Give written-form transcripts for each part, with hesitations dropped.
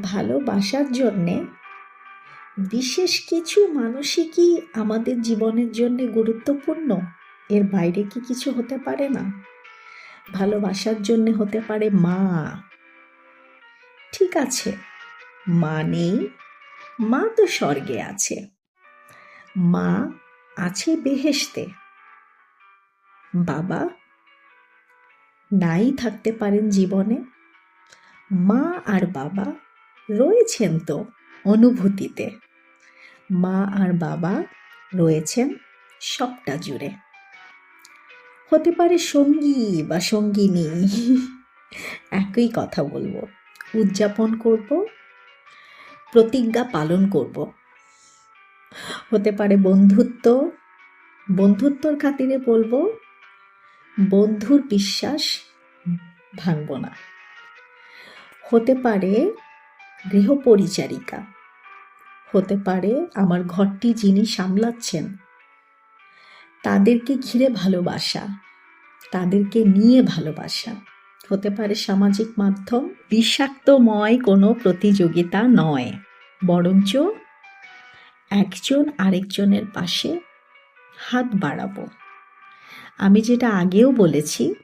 ভালোবাসার জন্যে বিশেষ কিছু মানুষই কি আমাদের জীবনের জন্য গুরুত্বপূর্ণ? এর বাইরে কি কিছু হতে পারে না? ভালোবাসার জন্য হতে পারে মা। ঠিক আছে, মা নেই, মা তো স্বর্গে আছে, মা আছে বেহেশতে। বাবা নাই থাকতে পারেন জীবনে, মা আর বাবা রয়েছেন তো অনুভূতিতে। মা আর বাবা রয়েছেন সবটা জুড়ে। হতে পারে সঙ্গী বা সঙ্গিনী, একই কথা বলবো। উদযাপন করব, প্রতিজ্ঞা পালন করব। হতে পারে বন্ধুত্ব, বন্ধুত্বর খাতিরে বলবো বন্ধুর বিশ্বাস ভাঙব না। হতে পারে গৃহপরিচারিকা, হতে পারে আমার ঘরটি যিনি সামলাচ্ছেন তাদেরকে ঘিরে ভালোবাসা, তাদেরকে নিয়ে ভালোবাসা। হতে পারে সামাজিক মাধ্যম। বিষাক্তময় কোনো প্রতিযোগিতা নয়, বরঞ্চ একজন আরেকজনের পাশে হাত বাড়াবো। আমি যেটা আগেও বলেছি,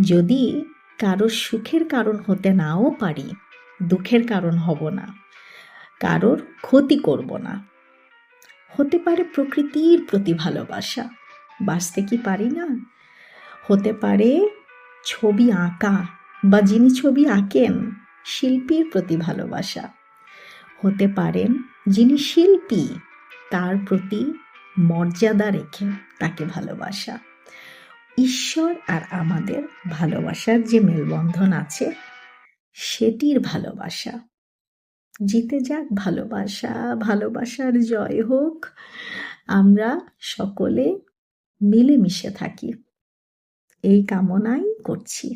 যদি কারোর সুখের কারণ হতে নাও পারি, দুঃখের কারণ হব না, কারোর ক্ষতি করব না। হতে পারে প্রকৃতির প্রতি ভালোবাসা, বাঁচতে কি পারি না? হতে পারে ছবি আঁকা বা যিনি ছবি আঁকেন শিল্পীর প্রতি ভালোবাসা। হতে পারেন যিনি শিল্পী তার প্রতি মর্যাদা রেখে তাকে ভালোবাসা। ঈশ্বর আর আমাদের ভালোবাসার যে মেলবন্ধন আছে সেটির ভালোবাসা। জিতে যাক ভালোবাসা, ভালোবাসার জয় হোক। আমরা সকলে মিলেমিশে থাকি, এই কামনাই করছি।